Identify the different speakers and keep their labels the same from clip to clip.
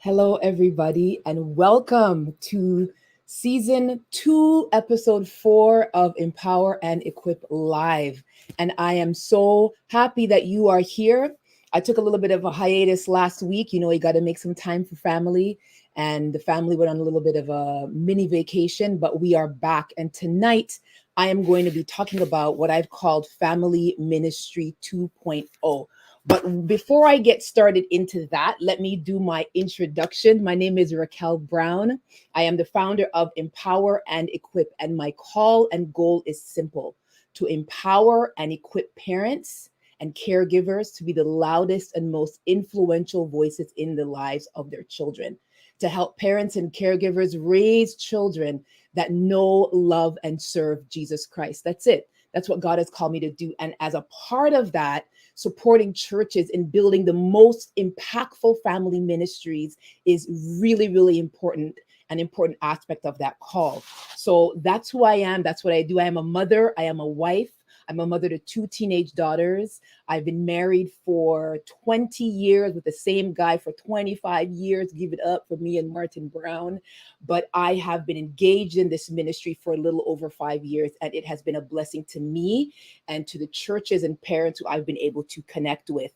Speaker 1: Hello, everybody, and welcome to season 2, episode 4 of Empower and Equip Live. And I am so happy that you are here. I took a little bit of a hiatus last week. You got to make some time for family, and the family went on a little bit of a mini vacation, but we are back. And tonight, I am going to be talking about what I've called Family Ministry 2.0. But before I get started into that, let me do my introduction. My name is Raquel Brown. I am the founder of Empower and Equip, and my call and goal is simple: to empower and equip parents and caregivers to be the loudest and most influential voices in the lives of their children, to help parents and caregivers raise children that know, love, and serve Jesus Christ. That's it. That's what God has called me to do. And as a part of that, supporting churches in building the most impactful family ministries is really, really important, an important aspect of that call. So that's who I am. That's what I do. I am a mother. I am a wife. I'm a mother to 2 teenage daughters. I've been married for 20 years with the same guy for 25 years. Give it up for me and Martin Brown. But I have been engaged in this ministry for a little over 5 years, and it has been a blessing to me and to the churches and parents who I've been able to connect with.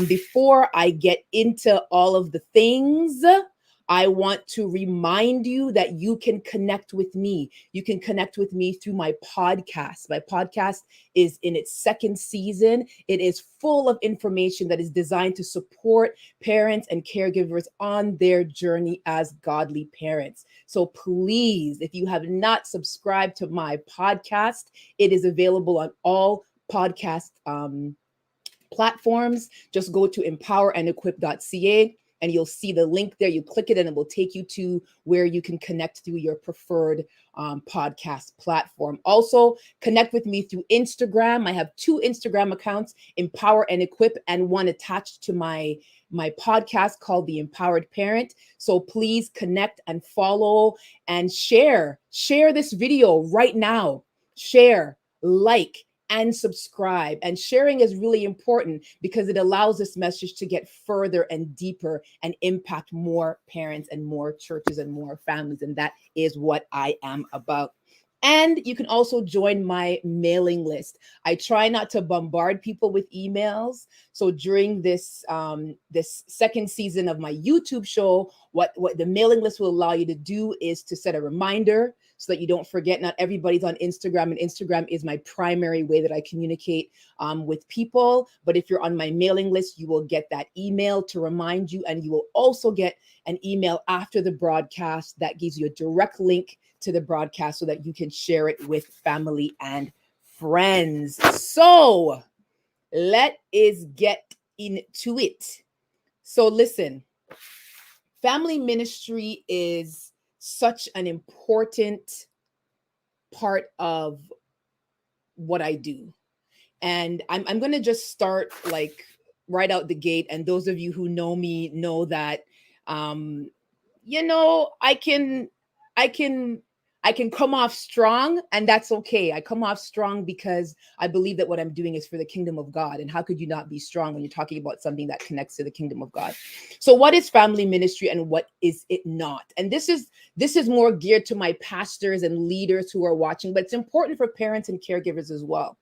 Speaker 1: Before I get into all of the things, I want to remind you that you can connect with me. You can connect with me through my podcast. My podcast is in its second season. It is full of information that is designed to support parents and caregivers on their journey as godly parents. So please, if you have not subscribed to my podcast, it is available on all podcast platforms. Just go to EMPOWERANDEQUIP.CA and you'll see the link there. You click it and it will take you to where you can connect through your preferred podcast platform. Also, connect with me through Instagram. I have 2 Instagram accounts, Empower and Equip, and one attached to my podcast called The Empowered Parent. So please connect and follow and share this video right now. Share, like, and subscribe. And sharing is really important because it allows this message to get further and deeper and impact more parents and more churches and more families. And that is what I am about. And you can also join my mailing list. I try not to bombard people with emails. So during this second season of my YouTube show, what the mailing list will allow you to do is to set a reminder so that you don't forget. Not everybody's on Instagram, and Instagram is my primary way that I communicate with people. But if you're on my mailing list, you will get that email to remind you, and you will also get an email after the broadcast that gives you a direct link to the broadcast so that you can share it with family and friends. So let us get into it. So listen, family ministry is such an important part of what I do. And I'm going to just start like right out the gate. And those of you who know me know that, I can come off strong, and that's okay. I come off strong because I believe that what I'm doing is for the kingdom of God. And how could you not be strong when you're talking about something that connects to the kingdom of God? So what is family ministry and what is it not? And this is more geared to my pastors and leaders who are watching, but it's important for parents and caregivers as well.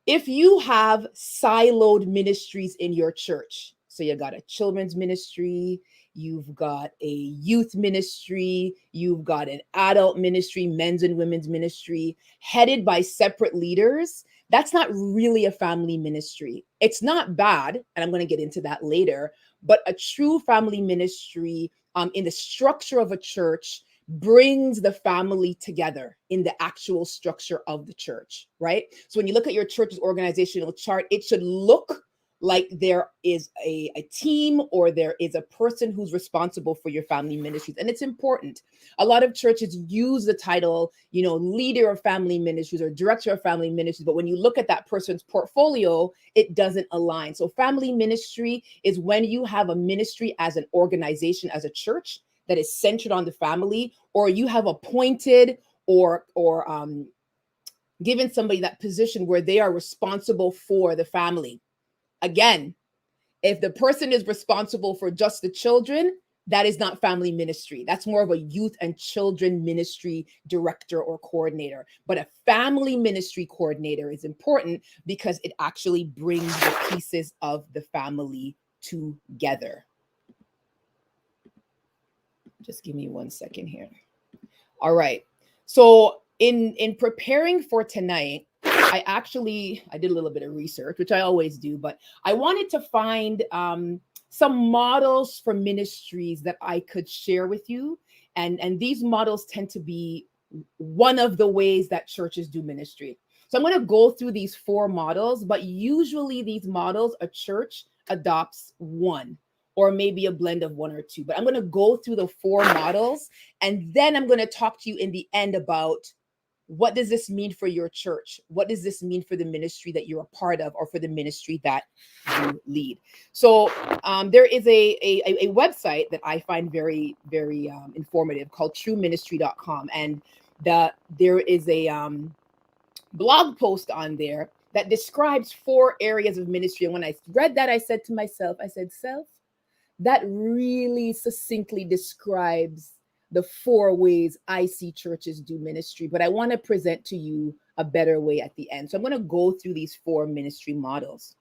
Speaker 1: If you have siloed ministries in your church, so you got a children's ministry, you've got a youth ministry, you've got an adult ministry, men's and women's ministry, headed by separate leaders, that's not really a family ministry. It's not bad, and I'm going to get into that later, but a true family ministry in the structure of a church brings the family together in the actual structure of the church, right? So when you look at your church's organizational chart, it should look like there is a team or there is a person who's responsible for your family ministries. And it's important. A lot of churches use the title, leader of family ministries or director of family ministries. But when you look at that person's portfolio, it doesn't align. So family ministry is when you have a ministry as an organization, as a church that is centered on the family, or you have appointed or given somebody that position where they are responsible for the family. Again, if the person is responsible for just the children, that is not family ministry. That's more of a youth and children ministry director or coordinator. But a family ministry coordinator is important because it actually brings the pieces of the family together. Just give me 1 second here. All right. So in preparing for tonight, I did a little bit of research, which I always do, but I wanted to find some models for ministries that I could share with you. And these models tend to be one of the ways that churches do ministry. So I'm going to go through these 4 models, but usually these models, a church adopts one or maybe a blend of 1 or 2. But I'm going to go through the 4 models, and then I'm going to talk to you in the end about what does this mean for your church? What does this mean for the ministry that you're a part of, or for the ministry that you lead? So there is a website that I find very, very informative called trueministry.com. And there is a blog post on there that describes 4 areas of ministry. And when I read that, I said to myself, self, that really succinctly describes the 4 ways I see churches do ministry. But I want to present to you a better way at the end. So I'm going to go through these 4 ministry models.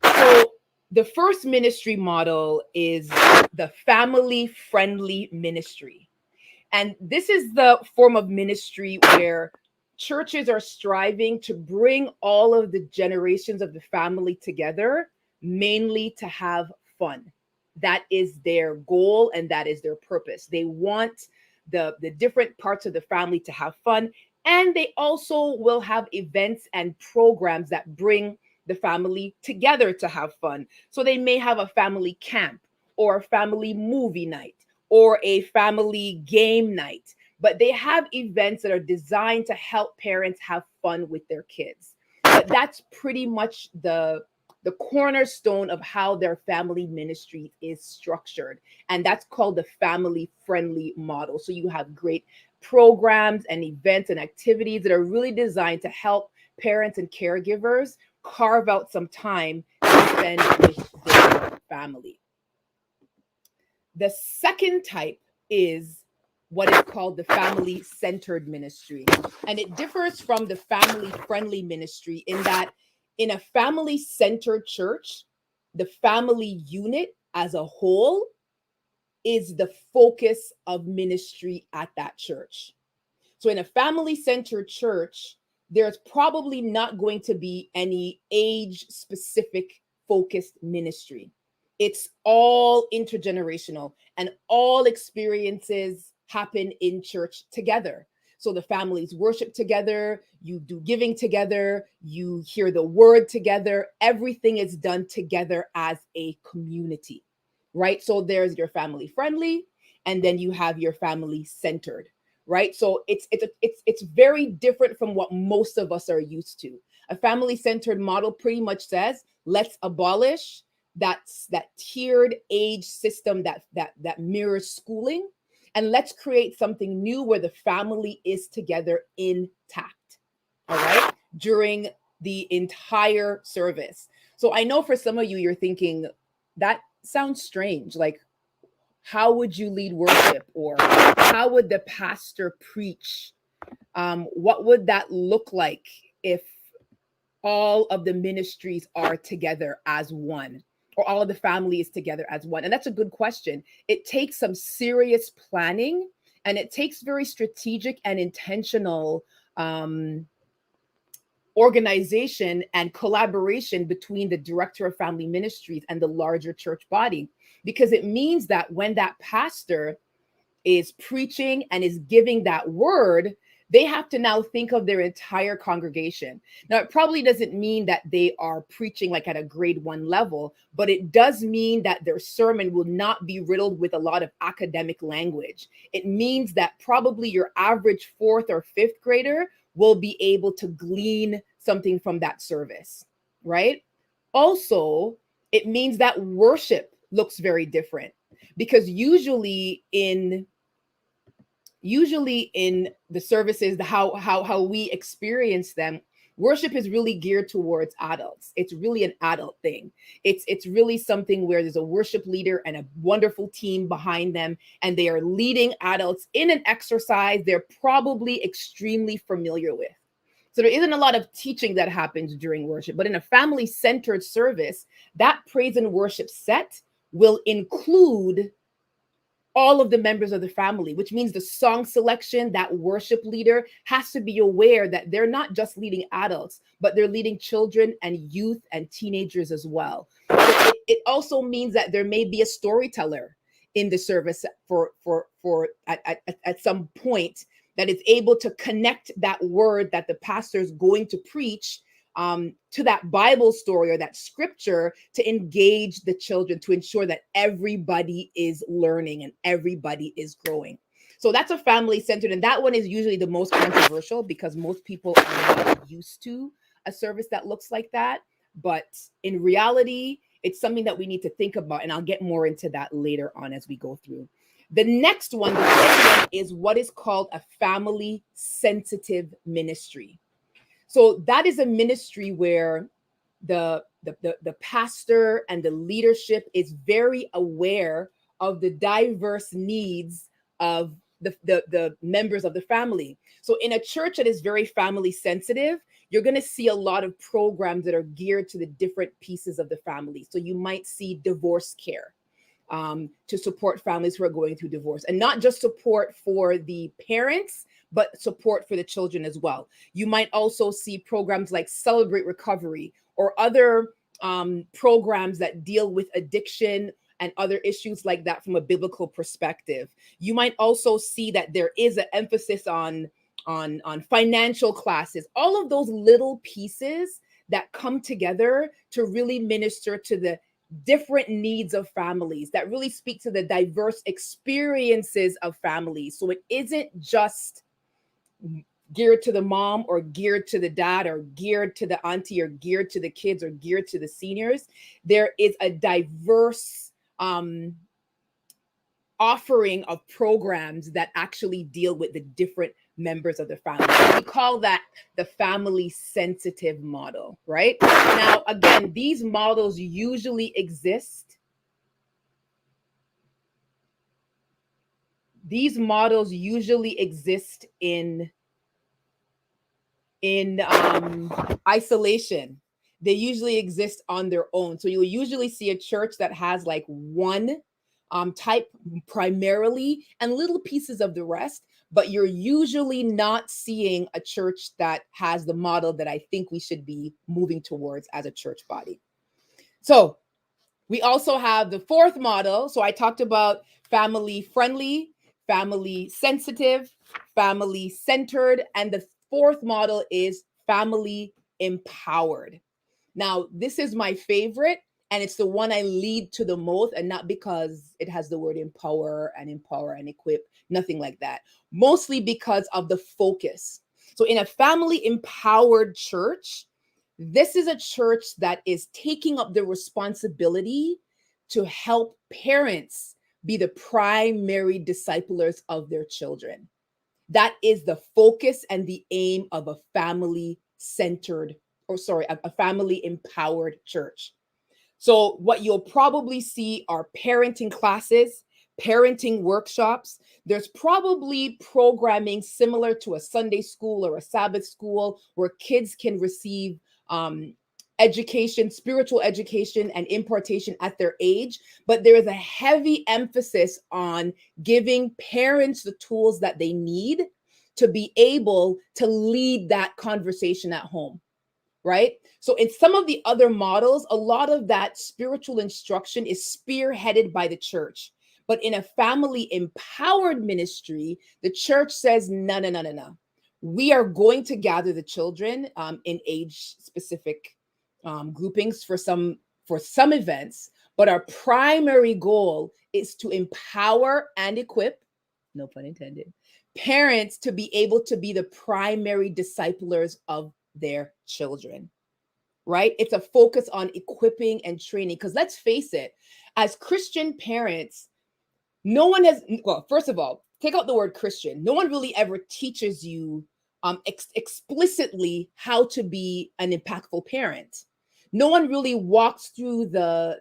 Speaker 1: So the first ministry model is the family-friendly ministry. And this is the form of ministry where churches are striving to bring all of the generations of the family together, mainly to have fun. That is their goal and that is their purpose. They want the different parts of the family to have fun. And they also will have events and programs that bring the family together to have fun. So they may have a family camp or a family movie night or a family game night, but they have events that are designed to help parents have fun with their kids. But that's pretty much the cornerstone of how their family ministry is structured. And that's called the family-friendly model. So you have great programs and events and activities that are really designed to help parents and caregivers carve out some time to spend with their family. The second type is what is called the family-centered ministry. And it differs from the family-friendly ministry in that in a family-centered church, the family unit as a whole is the focus of ministry at that church. So in a family-centered church, there's probably not going to be any age-specific focused ministry. It's all intergenerational and all experiences happen in church together. So the families worship together, you do giving together, you hear the word together, everything is done together as a community, right? So there's your family friendly, and then you have your family centered, right? So it's very different from what most of us are used to. A family centered model pretty much says, let's abolish that tiered age system that mirrors schooling, and let's create something new where the family is together intact, all right, during the entire service. So I know for some of you, you're thinking, that sounds strange. Like, how would you lead worship, or how would the pastor preach? What would that look like if all of the ministries are together as one, or all of the family is together as one? And that's a good question. It takes some serious planning, and it takes very strategic and intentional organization and collaboration between the director of family ministries and the larger church body, because it means that when that pastor is preaching and is giving that word, they have to now think of their entire congregation. Now, it probably doesn't mean that they are preaching like at a grade 1 level, but it does mean that their sermon will not be riddled with a lot of academic language. It means that probably your average 4th or 5th grader will be able to glean something from that service, right? Also, it means that worship looks very different, because usually in the services, how we experience them, Worship is really geared towards adults. It's really an adult thing. It's really something where there's a worship leader and a wonderful team behind them, and they are leading adults in an exercise they're probably extremely familiar with. So there isn't a lot of teaching that happens during worship, but in a family-centered service, that praise and worship set will include all of the members of the family, which means the song selection, that worship leader has to be aware that they're not just leading adults, but they're leading children and youth and teenagers as well. So it also means that there may be a storyteller in the service at some point that is able to connect that word that the pastor is going to preach to that Bible story or that scripture to engage the children, to ensure that everybody is learning and everybody is growing. So that's a family-centered, and that one is usually the most controversial because most people are not used to a service that looks like that. But in reality, it's something that we need to think about, and I'll get more into that later on as we go through. The next one, the second one, is what is called a family-sensitive ministry. So that is a ministry where the pastor and the leadership is very aware of the diverse needs of the members of the family. So in a church that is very family sensitive, you're going to see a lot of programs that are geared to the different pieces of the family. So you might see divorce care to support families who are going through divorce, and not just support for the parents, but support for the children as well. You might also see programs like Celebrate Recovery or other programs that deal with addiction and other issues like that from a biblical perspective. You might also see that there is an emphasis on financial classes, all of those little pieces that come together to really minister to the different needs of families, that really speak to the diverse experiences of families. So it isn't just geared to the mom or geared to the dad or geared to the auntie or geared to the kids or geared to the seniors. There is a diverse offering of programs that actually deal with the different members of the family. We call that the family sensitive model, right? Now, again, these models usually exist. These models usually exist in isolation. They usually exist on their own. So you'll usually see a church that has like one type primarily and little pieces of the rest, but you're usually not seeing a church that has the model that I think we should be moving towards as a church body. So we also have the fourth model. So I talked about family friendly, family sensitive, family centered, and the fourth model is family empowered. Now, this is my favorite, and it's the one I lead to the most, and not because it has the word empower and equip, nothing like that. Mostly because of the focus. So in a family empowered church, this is a church that is taking up the responsibility to help parents be the primary disciplers of their children. That is the focus and the aim of a family-centered, a family empowered church. So what you'll probably see are parenting classes, parenting workshops. There's probably programming similar to a Sunday school or a Sabbath school where kids can receive education, spiritual education, and impartation at their age. But there is a heavy emphasis on giving parents the tools that they need to be able to lead that conversation at home. Right? So in some of the other models, a lot of that spiritual instruction is spearheaded by the church. But in a family empowered ministry, the church says, no, no, no, no, no. We are going to gather the children in age specific groupings for some events, but our primary goal is to empower and equip, no pun intended, parents to be able to be the primary disciplers of their children, right? It's a focus on equipping and training. Because let's face it, as Christian parents, no one has, well, first of all, take out the word Christian. No one really ever teaches you explicitly how to be an impactful parent. No one really walks through the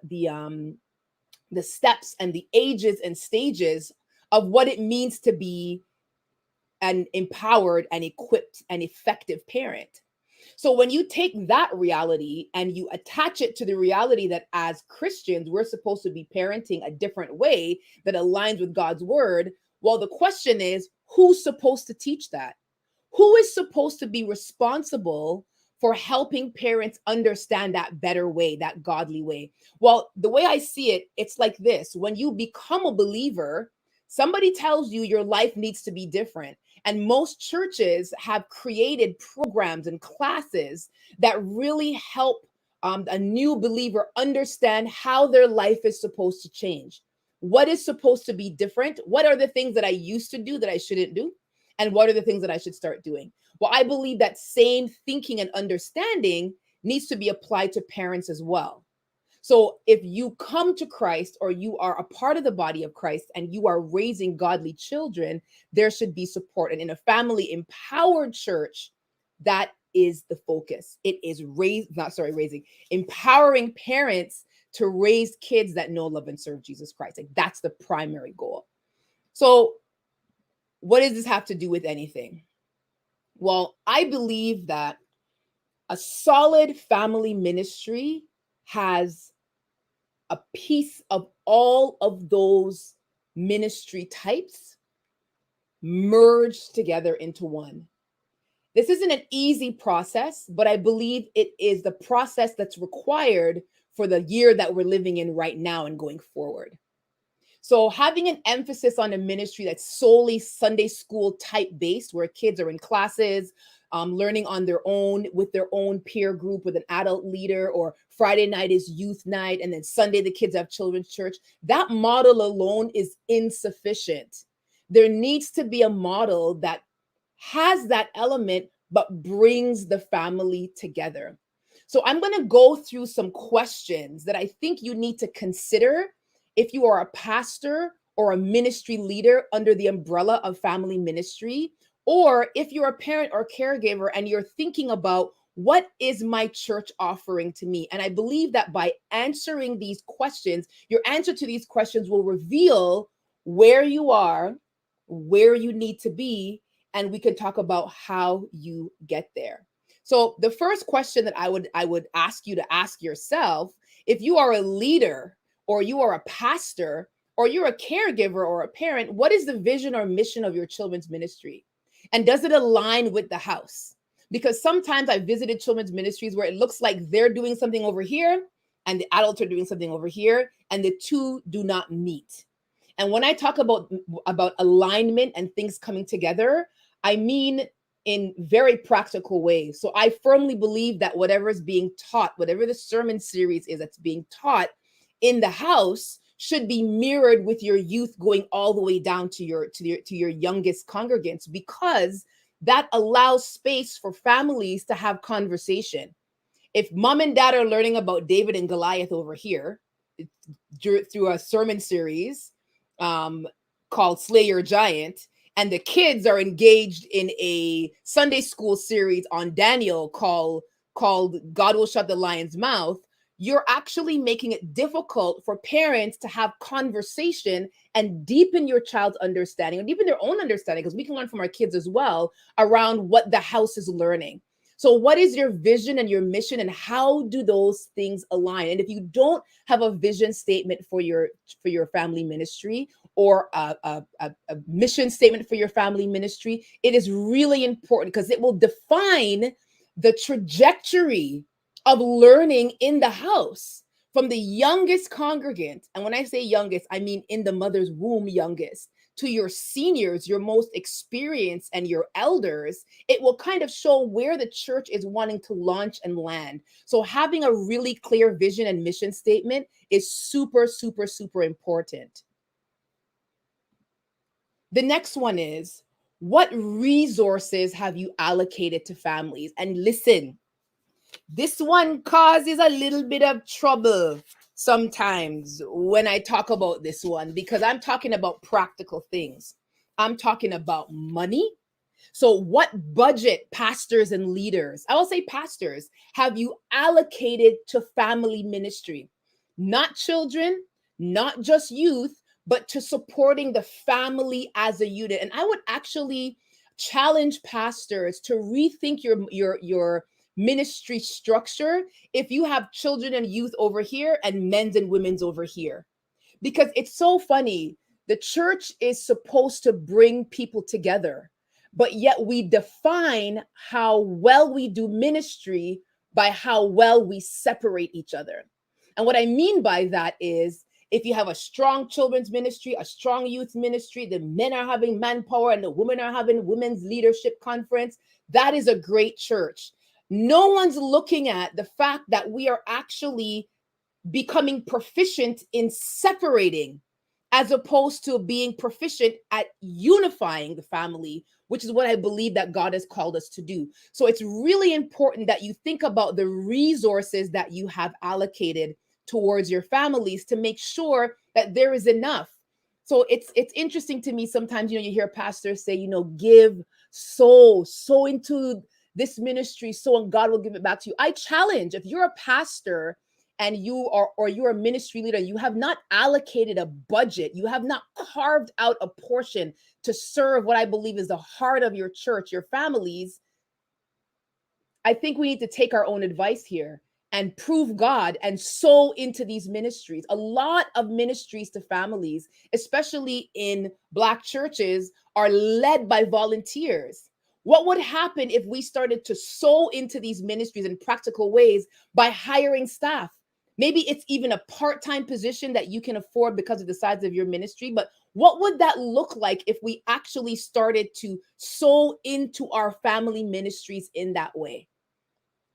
Speaker 1: steps and the ages and stages of what it means to be an empowered and equipped and effective parent. So when you take that reality and you attach it to the reality that as Christians, we're supposed to be parenting a different way that aligns with God's word, well, the question is, who's supposed to teach that? Who is supposed to be responsible for helping parents understand that better way, that godly way? Well, the way I see it, it's like this. When you become a believer, somebody tells you your life needs to be different. And most churches have created programs and classes that really help a new believer understand how their life is supposed to change. What is supposed to be different? What are the things that I used to do that I shouldn't do? And what are the things that I should start doing? Well, I believe that same thinking and understanding needs to be applied to parents as well. So if you come to Christ or you are a part of the body of Christ and you are raising godly children, there should be support. And in a family empowered church, that is the focus. It is raising, empowering parents to raise kids that know, love, and serve Jesus Christ. Like that's the primary goal. So what does this have to do with anything? Well, I believe that a solid family ministry has a piece of all of those ministry types merged together into one. This isn't an easy process, but I believe it is the process that's required for the year that we're living in right now and going forward. So having an emphasis on a ministry that's solely Sunday school type based, where kids are in classes, learning on their own with their own peer group with an adult leader, or Friday night is youth night, and then Sunday the kids have children's church. That model alone is insufficient. There needs to be a model that has that element, but brings the family together. So I'm going to go through some questions that I think you need to consider if you are a pastor or a ministry leader under the umbrella of family ministry, or if you're a parent or caregiver and you're thinking about what is my church offering to me? And I believe that by answering these questions, your answer to these questions will reveal where you are, where you need to be, and we can talk about how you get there. So the first question that I would ask you to ask yourself, if you are a leader or you are a pastor or you're a caregiver or a parent, what is the vision or mission of your children's ministry? And does it align with the house? Because sometimes I visited children's ministries where it looks like they're doing something over here and the adults are doing something over here, and the two do not meet. And when I talk about alignment and things coming together, I mean in very practical ways. So I firmly believe that whatever is being taught, whatever the sermon series is that's being taught in the house, should be mirrored with your youth going all the way down to your youngest congregants, because that allows space for families to have conversation. If mom and dad are learning about David and Goliath over here through a sermon series called Slay Your Giant, and the kids are engaged in a Sunday school series on Daniel called God Will Shut the Lion's Mouth, you're actually making it difficult for parents to have conversation and deepen your child's understanding, or deepen their own understanding, because we can learn from our kids as well around what the house is learning. So what is your vision and your mission, and how do those things align? And if you don't have a vision statement for your family ministry, or a mission statement for your family ministry, it is really important, because it will define the trajectory of learning in the house from the youngest congregant. And when I say youngest, I mean in the mother's womb youngest, to your seniors, your most experienced, and your elders. It will kind of show where the church is wanting to launch and land. So having a really clear vision and mission statement is super, super, super important. The next one is, what resources have you allocated to families? And listen, this one causes a little bit of trouble sometimes when I talk about this one, because I'm talking about practical things. I'm talking about money. So what budget, pastors and leaders, I will say pastors, have you allocated to family ministry? Not children, not just youth, but to supporting the family as a unit. And I would actually challenge pastors to rethink your ministry structure if you have children and youth over here and men's and women's over here. Because it's so funny. The church is supposed to bring people together, but yet we define how well we do ministry by how well we separate each other. And what I mean by that is, if you have a strong children's ministry, a strong youth ministry, the men are having manpower and the women are having women's leadership conference, that is a great church. No one's looking at the fact that we are actually becoming proficient in separating, as opposed to being proficient at unifying the family, which is what I believe that God has called us to do. So it's really important that you think about the resources that you have allocated towards your families to make sure that there is enough. So it's interesting to me sometimes, you hear pastors say, give, sow into this ministry, so and God will give it back to you. I challenge, if you're a pastor and you're a ministry leader, you have not allocated a budget, you have not carved out a portion to serve what I believe is the heart of your church, your families, I think we need to take our own advice here and prove God and sow into these ministries. A lot of ministries to families, especially in Black churches, are led by volunteers. What would happen if we started to sow into these ministries in practical ways by hiring staff? Maybe it's even a part-time position that you can afford because of the size of your ministry. But what would that look like if we actually started to sow into our family ministries in that way?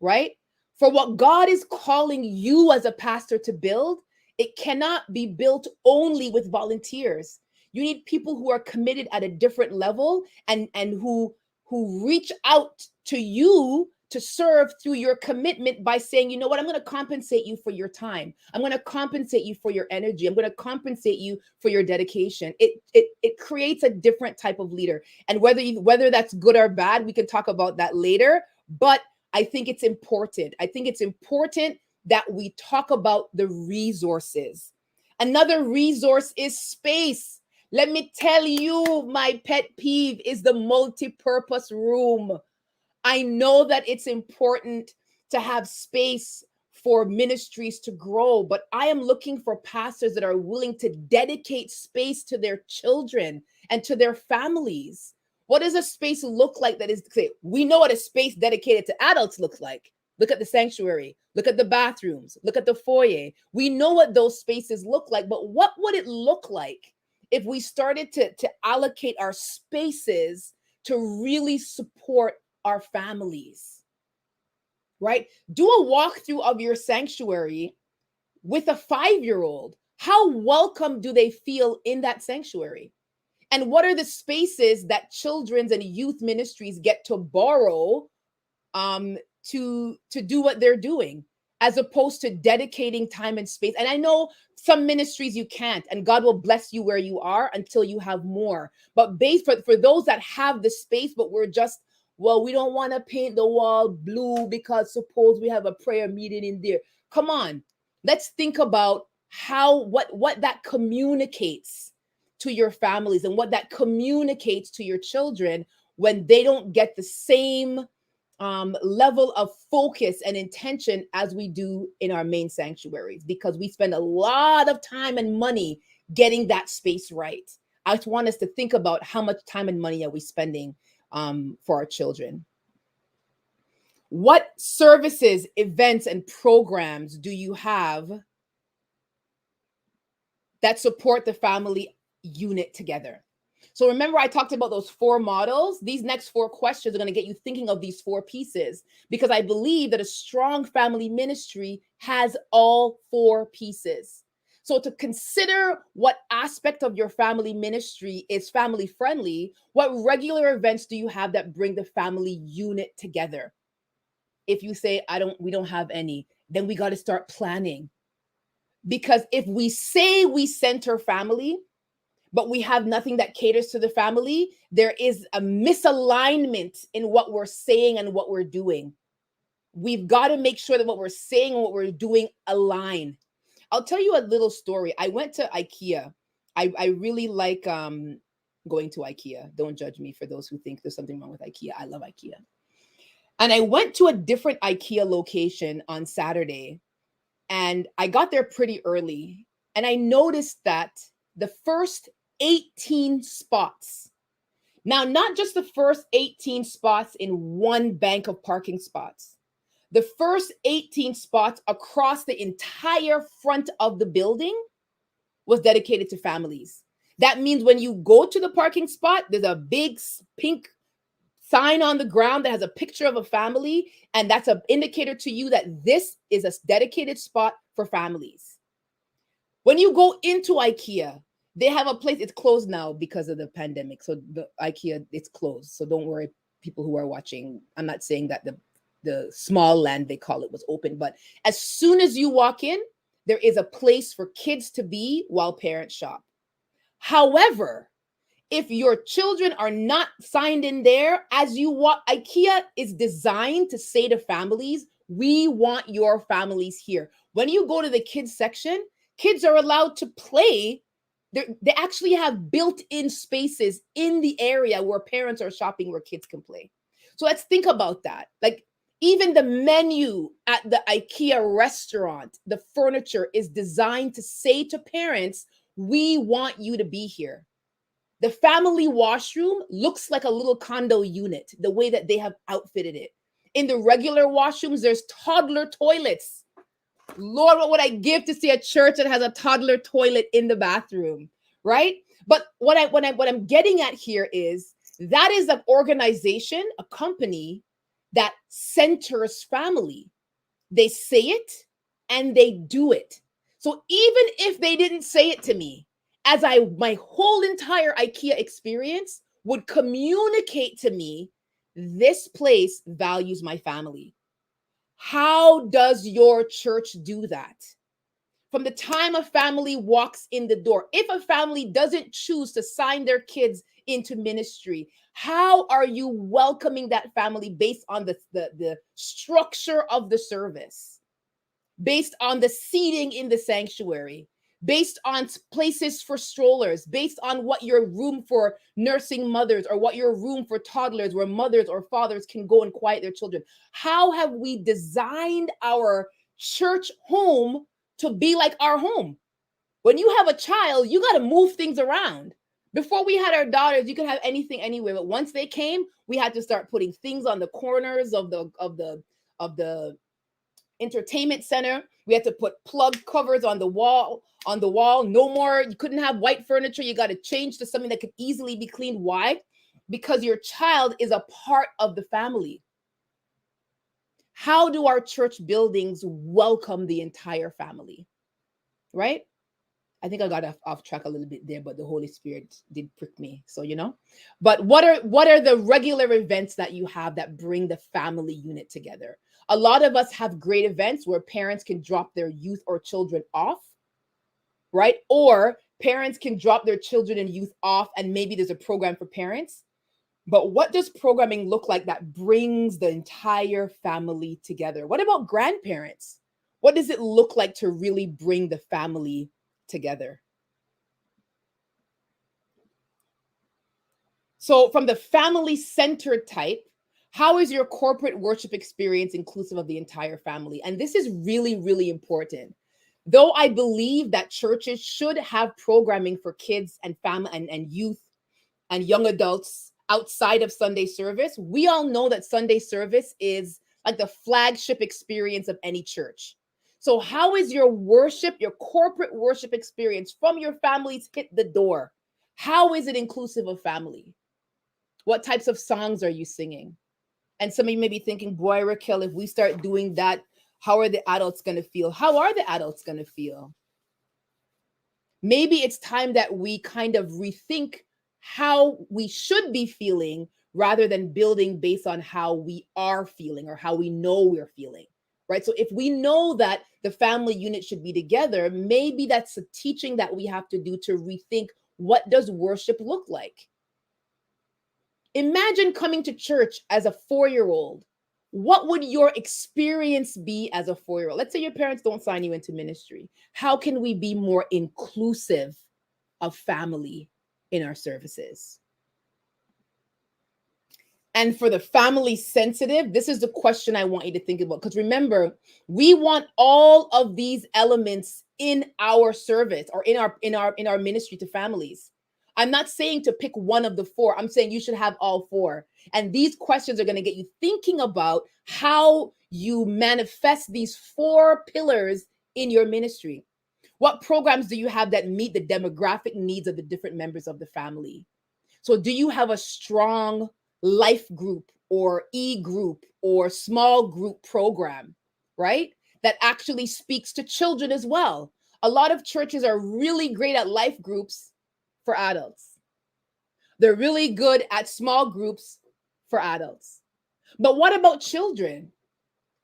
Speaker 1: Right? For what God is calling you as a pastor to build, it cannot be built only with volunteers. You need people who are committed at a different level and who reach out to you to serve through your commitment by saying, you know what, I'm going to compensate you for your time. I'm going to compensate you for your energy. I'm going to compensate you for your dedication. It creates a different type of leader. And whether that's good or bad, we can talk about that later. But I think it's important. I think it's important that we talk about the resources. Another resource is space. Let me tell you, my pet peeve is the multi-purpose room. I know that it's important to have space for ministries to grow, but I am looking for pastors that are willing to dedicate space to their children and to their families. What does a space look like that is, we know what a space dedicated to adults looks like. Look at the sanctuary, look at the bathrooms, look at the foyer. We know what those spaces look like, but what would it look like if we started to allocate our spaces to really support our families, right? Do a walkthrough of your sanctuary with a 5-year-old. How welcome do they feel in that sanctuary? And what are the spaces that children's and youth ministries get to borrow to do what they're doing, as opposed to dedicating time and space? And I know some ministries you can't, and God will bless you where you are until you have more. But for those that have the space, but we're just, well, we don't want to paint the wall blue because suppose we have a prayer meeting in there. Come on, let's think about what that communicates to your families and what that communicates to your children when they don't get the same level of focus and intention as we do in our main sanctuaries, because we spend a lot of time and money getting that space right. I just want us to think about how much time and money are we spending for our children. What services, events, and programs do you have that support the family unit together? So remember, I talked about those 4 models. These next 4 questions are going to get you thinking of these 4 pieces, because I believe that a strong family ministry has all 4 pieces. So to consider what aspect of your family ministry is family friendly, what regular events do you have that bring the family unit together? If you say, we don't have any, then we got to start planning. Because if we say we center family, but we have nothing that caters to the family, there is a misalignment in what we're saying and what we're doing. We've got to make sure that what we're saying and what we're doing align. I'll tell you a little story. I went to IKEA. I really like going to IKEA. Don't judge me for those who think there's something wrong with IKEA. I love IKEA. And I went to a different IKEA location on Saturday, and I got there pretty early. And I noticed that the first 18 spots, now not just the first 18 spots in one bank of parking spots, the first 18 spots across the entire front of the building was dedicated to families. That means when you go to the parking spot, there's a big pink sign on the ground that has a picture of a family, and that's an indicator to you that this is a dedicated spot for families. When you go into IKEA, they have a place, it's closed now because of the pandemic. So the IKEA, it's closed. So don't worry, people who are watching. I'm not saying that the small land, they call it, was open, but as soon as you walk in, there is a place for kids to be while parents shop. However, if your children are not signed in there, as you walk, IKEA is designed to say to families, we want your families here. When you go to the kids section, kids are allowed to play. They actually have built-in spaces in the area where parents are shopping where kids can play. So let's think about that. Like, even the menu at the IKEA restaurant, the furniture is designed to say to parents, we want you to be here. The family washroom looks like a little condo unit, the way that they have outfitted it. In the regular washrooms, there's toddler toilets. Lord, what would I give to see a church that has a toddler toilet in the bathroom, right? But what I'm getting at here is that is an organization, a company that centers family. They say it and they do it. So even if they didn't say it to me, as my whole entire IKEA experience would communicate to me, this place values my family. How does your church do that? From the time a family walks in the door, if a family doesn't choose to sign their kids into ministry, how are you welcoming that family based on the structure of the service, based on the seating in the sanctuary, based on places for strollers, based on what your room for nursing mothers or what your room for toddlers where mothers or fathers can go and quiet their children? How have we designed our church home to be like our home? When you have a child, you got to move things around. Before we had our daughters, you could have anything anywhere, but once they came, we had to start putting things on the corners of the entertainment center. We had to put plug covers on the wall. No more, you couldn't have white furniture. You got to change to something that could easily be cleaned. Why? Because your child is a part of the family. How do our church buildings welcome the entire family? Right? I think I got off track a little bit there, but the Holy Spirit did prick me. So, but what are the regular events that you have that bring the family unit together? A lot of us have great events where parents can drop their youth or children off, right? Or parents can drop their children and youth off, and maybe there's a program for parents. But what does programming look like that brings the entire family together? What about grandparents? What does it look like to really bring the family together? So from the family-centered type, how is your corporate worship experience inclusive of the entire family? And this is really, really important. Though I believe that churches should have programming for kids and family and youth and young adults outside of Sunday service, we all know that Sunday service is like the flagship experience of any church. So how is your worship, your corporate worship experience from your families hit the door? How is it inclusive of family? What types of songs are you singing? And some of you may be thinking, boy, Raquel, if we start doing that, how are the adults going to feel? How are the adults going to feel? Maybe it's time that we kind of rethink how we should be feeling rather than building based on how we are feeling or how we know we're feeling, right? So if we know that the family unit should be together, maybe that's a teaching that we have to do to rethink What does worship look like? Imagine coming to church as a 4-year-old. What would your experience be as a 4-year-old? Let's say your parents don't sign you into ministry. How can we be more inclusive of family in our services? And for the family sensitive, this is the question I want you to think about. Because remember, we want all of these elements in our service or in our ministry to families. I'm not saying to pick one of the four. I'm saying you should have all four. And these questions are going to get you thinking about how you manifest these four pillars in your ministry. What programs do you have that meet the demographic needs of the different members of the family? So do you have a strong life group or e-group or small group program, right? That actually speaks to children as well. A lot of churches are really great at life groups for adults. They're really good at small groups for adults. But what about children?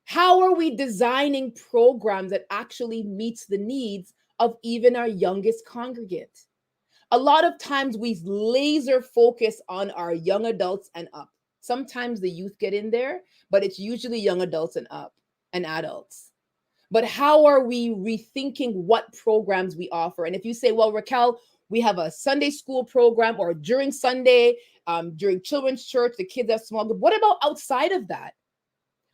Speaker 1: How are we designing programs that actually meets the needs of even our youngest congregant? A lot of times we laser focus on our young adults and up. Sometimes the youth get in there, but it's usually young adults and up and adults. But how are we rethinking what programs we offer? And if you say, well, Raquel, we have a Sunday school program, or during Sunday, during children's church, the kids have small group. What about outside of that?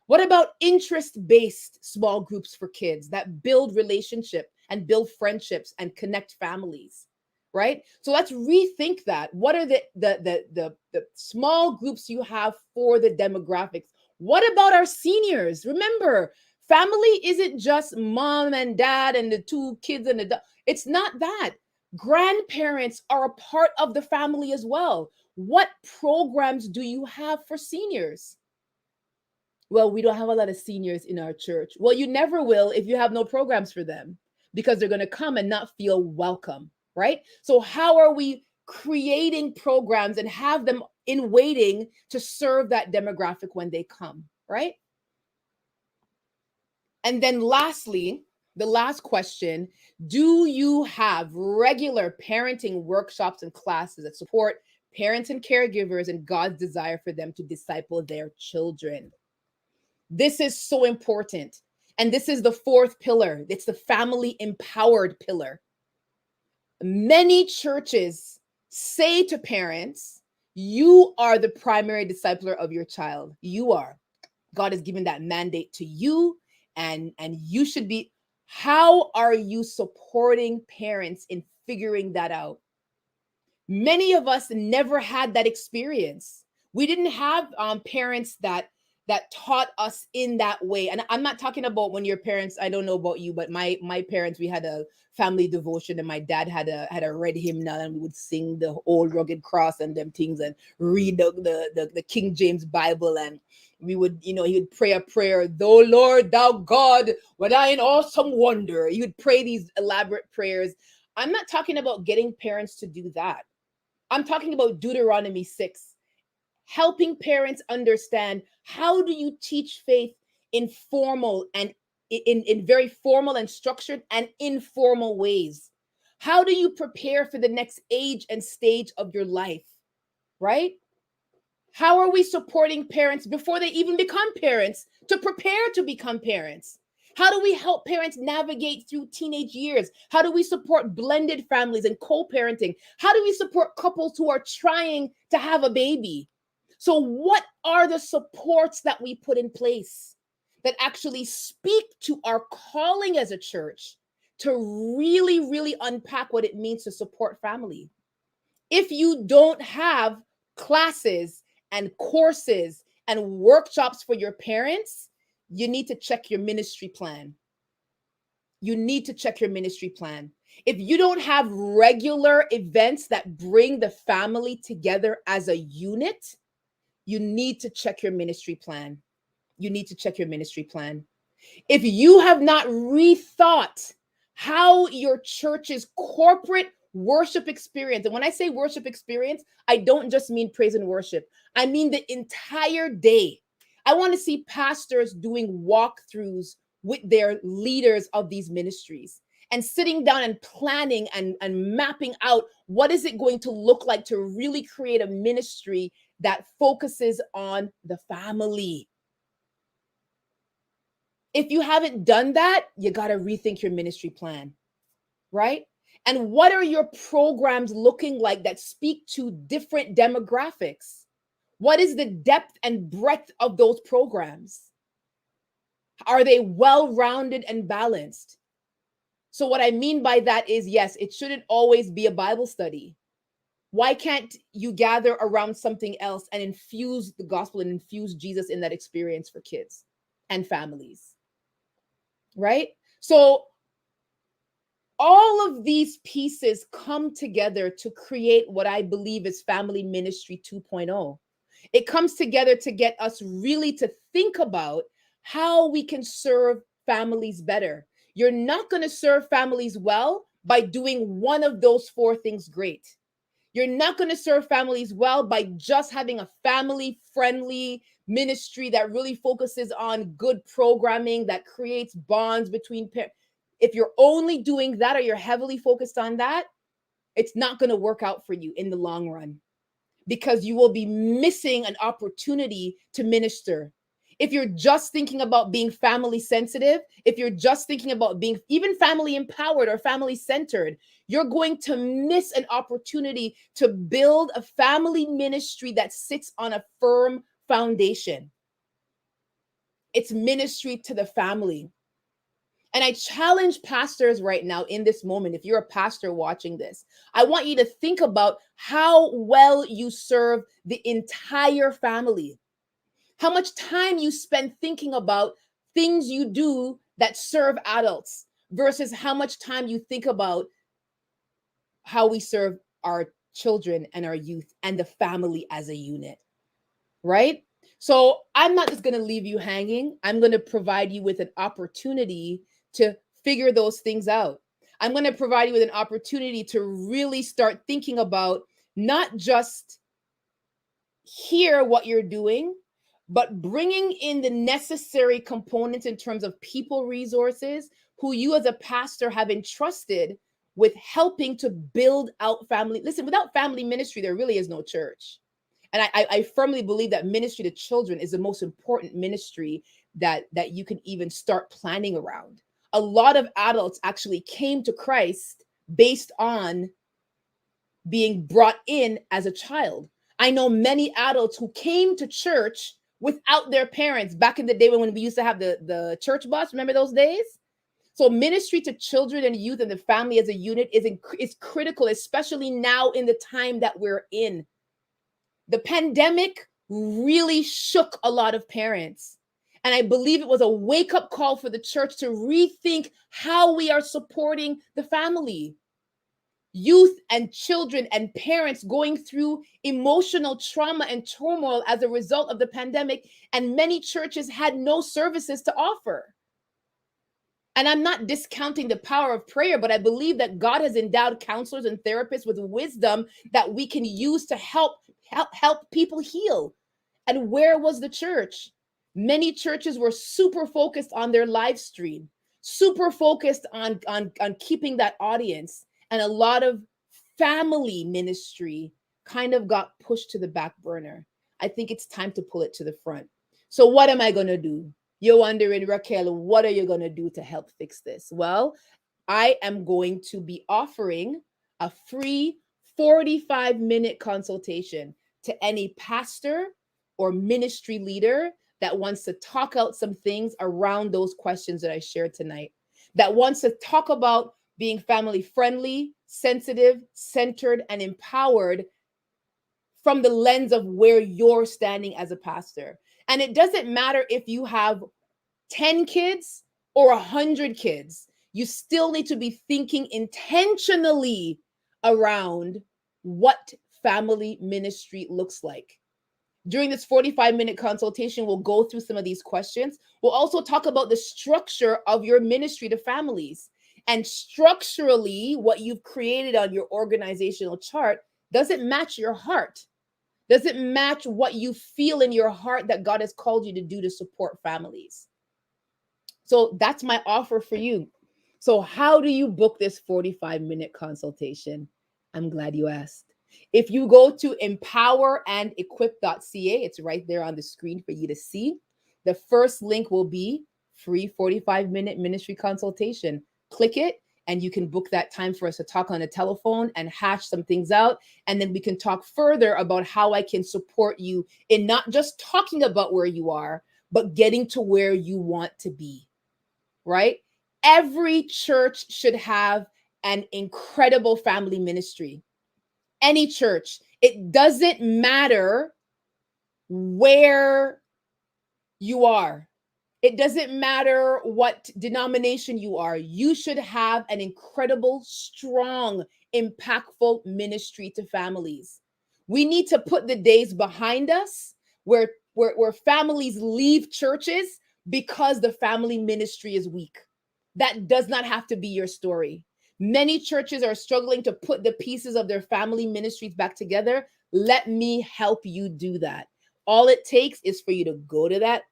Speaker 1: What about interest-based small groups for kids that build relationship and build friendships and connect families? Right? So let's rethink that. What are the small groups you have for the demographics? What about our seniors? Remember, family isn't just mom and dad and the two kids and the it's not that. Grandparents are a part of the family as well. What programs do you have for seniors? Well, we don't have a lot of seniors in our church. Well, you never will if you have no programs for them, because they're going to come and not feel welcome, right? So how are we creating programs and have them in waiting to serve that demographic when they come, right? And then lastly, the last question, do you have regular parenting workshops and classes that support parents and caregivers and God's desire for them to disciple their children? This is so important. And this is the fourth pillar. It's the family empowered pillar. Many churches say to parents, you are the primary discipler of your child. You are. God has given that mandate to you, and you should be. How are you supporting parents in figuring that out? Many of us never had that experience. We didn't have parents that taught us in that way. And I'm not talking about when your parents, I don't know about you, but my parents, we had a family devotion, and my dad had a red hymnal, and we would sing the old rugged cross and them things and read the King James Bible, and we would, he would pray a prayer, "Thou Lord, thou God, what I in awesome wonder." He would pray these elaborate prayers. I'm not talking about getting parents to do that. I'm talking about Deuteronomy 6, helping parents understand, how do you teach faith in formal and in very formal and structured and informal ways? How do you prepare for the next age and stage of your life, right? How are we supporting parents before they even become parents to prepare to become parents? How do we help parents navigate through teenage years? How do we support blended families and co-parenting? How do we support couples who are trying to have a baby? So what are the supports that we put in place that actually speak to our calling as a church to really, really unpack what it means to support family? If you don't have classes and courses and workshops for your parents, you need to check your ministry plan. You need to check your ministry plan. If you don't have regular events that bring the family together as a unit, you need to check your ministry plan. You need to check your ministry plan. If you have not rethought how your church's corporate worship experience, and when I say worship experience, I don't just mean praise and worship. I mean the entire day. I want to see pastors doing walkthroughs with their leaders of these ministries and sitting down and planning and mapping out what is it going to look like to really create a ministry that focuses on the family. If you haven't done that, you got to rethink your ministry plan, right? And what are your programs looking like that speak to different demographics? What is the depth and breadth of those programs? Are they well-rounded and balanced? So what I mean by that is, yes, it shouldn't always be a Bible study. Why can't you gather around something else and infuse the gospel and infuse Jesus in that experience for kids and families? Right? So all of these pieces come together to create what I believe is Family Ministry 2.0. It comes together to get us really to think about how we can serve families better. You're not going to serve families well by doing one of those four things great. You're not going to serve families well by just having a family-friendly ministry that really focuses on good programming that creates bonds between parents. If you're only doing that or you're heavily focused on that, it's not going to work out for you in the long run, because you will be missing an opportunity to minister. If you're just thinking about being family sensitive, if you're just thinking about being even family empowered or family centered, you're going to miss an opportunity to build a family ministry that sits on a firm foundation. It's ministry to the family. And I challenge pastors right now in this moment, if you're a pastor watching this, I want you to think about how well you serve the entire family. How much time you spend thinking about things you do that serve adults versus how much time you think about how we serve our children and our youth and the family as a unit, right? So I'm not just going to leave you hanging. I'm going to provide you with an opportunity to figure those things out. I'm going to provide you with an opportunity to really start thinking about not just hear what you're doing, but bringing in the necessary components in terms of people resources who you as a pastor have entrusted with helping to build out family. Listen, without family ministry, there really is no church. And I firmly believe that ministry to children is the most important ministry that you can even start planning around. A lot of adults actually came to Christ based on being brought in as a child. I know many adults who came to church without their parents back in the day when we used to have the church bus. Remember those days? So ministry to children and youth and the family as a unit is critical, especially now in the time that we're in. The pandemic really shook a lot of parents. And I believe it was a wake-up call for the church to rethink how we are supporting the family. Youth and children and parents going through emotional trauma and turmoil as a result of the pandemic, and many churches had no services to offer. And I'm not discounting the power of prayer, but I believe that God has endowed counselors and therapists with wisdom that we can use to help people heal. And where was the church? Many churches were super focused on their live stream, super focused on keeping that audience. And a lot of family ministry kind of got pushed to the back burner. I think it's time to pull it to the front. So what am I going to do? You're wondering, Raquel, what are you going to do to help fix this? Well, I am going to be offering a free 45-minute consultation to any pastor or ministry leader that wants to talk out some things around those questions that I shared tonight, that wants to talk about being family friendly, sensitive, centered, and empowered from the lens of where you're standing as a pastor. And it doesn't matter if you have 10 kids or 100 kids, you still need to be thinking intentionally around what family ministry looks like. During this 45-minute consultation, we'll go through some of these questions. We'll also talk about the structure of your ministry to families. And structurally, what you've created on your organizational chart doesn't match your heart. Doesn't match what you feel in your heart that God has called you to do to support families. So that's my offer for you. So, how do you book this 45-minute consultation? I'm glad you asked. If you go to EMPOWERANDEQUIP.CA, it's right there on the screen for you to see. The first link will be free 45-minute ministry consultation. Click it, and you can book that time for us to talk on the telephone and hash some things out. And then we can talk further about how I can support you in not just talking about where you are, but getting to where you want to be, right? Every church should have an incredible family ministry. Any church. It doesn't matter where you are. It doesn't matter what denomination you are. You should have an incredible, strong, impactful ministry to families. We need to put the days behind us where families leave churches because the family ministry is weak. That does not have to be your story. Many churches are struggling to put the pieces of their family ministries back together. Let me help you do that. All it takes is for you to go to that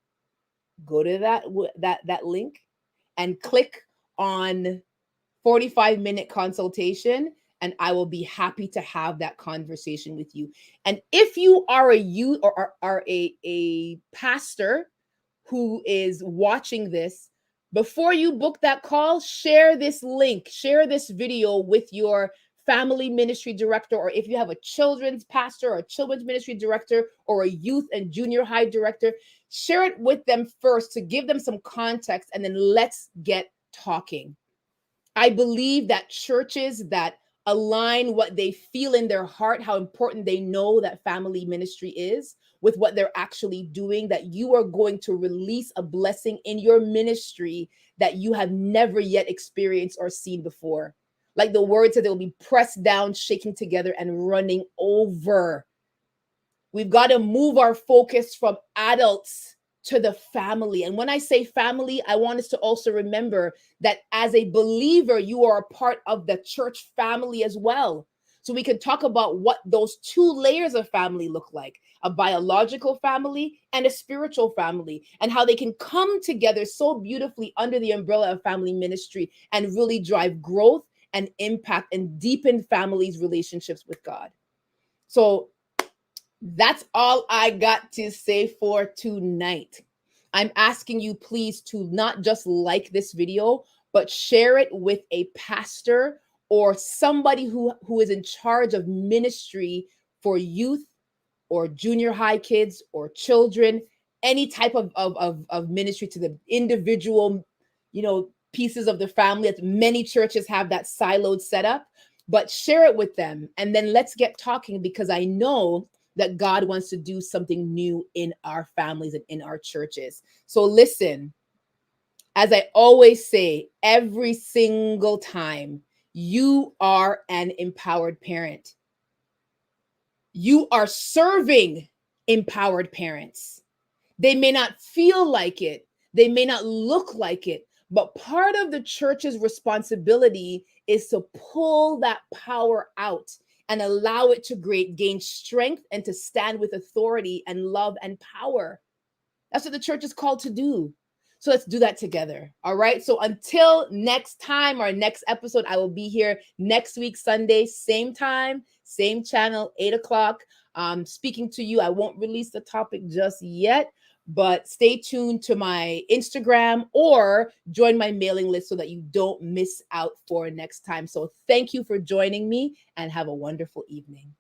Speaker 1: link and click on 45-minute consultation, and I will be happy to have that conversation with you. And if you are a youth or are a pastor who is watching this, before you book that call, share this link, share this video with your family ministry director, or if you have a children's pastor or a children's ministry director or a youth and junior high director, share it with them first to give them some context, and then let's get talking. I believe that churches that align what they feel in their heart, how important they know that family ministry is, with what they're actually doing, that you are going to release a blessing in your ministry that you have never yet experienced or seen before. Like the word said, they will be pressed down, shaking together, and running over. We've got to move our focus from adults to the family. And when I say family, I want us to also remember that as a believer, you are a part of the church family as well. So we can talk about what those two layers of family look like, a biological family and a spiritual family, and how they can come together so beautifully under the umbrella of family ministry and really drive growth and impact and deepen families' relationships with God. So that's all I got to say for tonight. I'm asking you please to not just like this video, but share it with a pastor or somebody who is in charge of ministry for youth or junior high kids or children, any type of ministry to the individual, pieces of the family. Many churches have that siloed setup, but share it with them. And then let's get talking, because I know that God wants to do something new in our families and in our churches. So listen, as I always say, every single time, you are an empowered parent. You are serving empowered parents. They may not feel like it. They may not look like it, but part of the church's responsibility is to pull that power out and allow it to gain strength and to stand with authority and love and power. That's what the church is called to do. So let's do that together. All right. So until next time, our next episode, I will be here next week, Sunday, same time, same channel, 8:00. Speaking to you. I won't release the topic just yet, but stay tuned to my Instagram or join my mailing list so that you don't miss out for next time. So thank you for joining me, and have a wonderful evening.